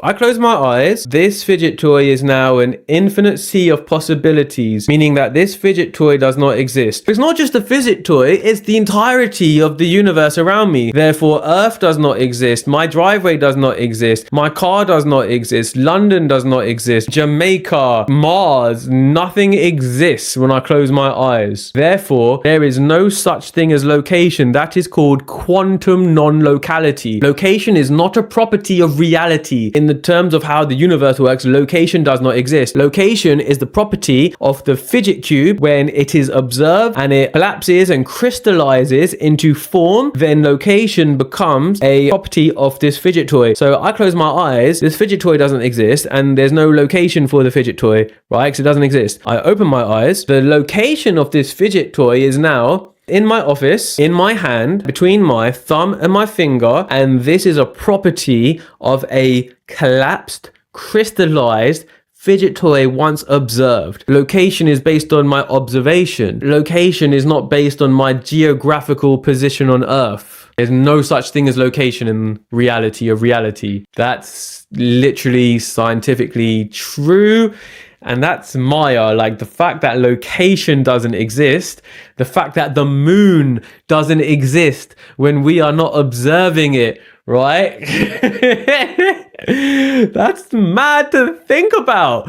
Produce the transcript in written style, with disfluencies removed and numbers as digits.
I close my eyes. This fidget toy is now an infinite sea of possibilities, meaning that this fidget toy does not exist. It's not just a fidget toy, it's the entirety of the universe around me. Therefore, Earth does not exist. My driveway does not exist. My car does not exist. London does not exist. Jamaica, Mars, nothing exists when I close my eyes. Therefore, there is no such thing as location. That is called quantum non-locality. Location is not a property of reality. In the terms of how the universe works, location does not exist. Location is the property of the fidget cube. When it is observed and it collapses and crystallizes into form, then location becomes a property of this fidget toy. So I close my eyes, this fidget toy doesn't exist, and there's no location for the fidget toy, right? Because it doesn't exist. I open my eyes, the location of this fidget toy is now in my office, in my hand, between my thumb and my finger, and this is a property of a collapsed, crystallized fidget toy once observed. Location is based on my observation. Location is not based on my geographical position on Earth. There's no such thing as location in reality of reality. That's literally scientifically true. And that's Maya. Like, the fact that location doesn't exist, the fact that the moon doesn't exist when we are not observing it, right? That's mad to think about.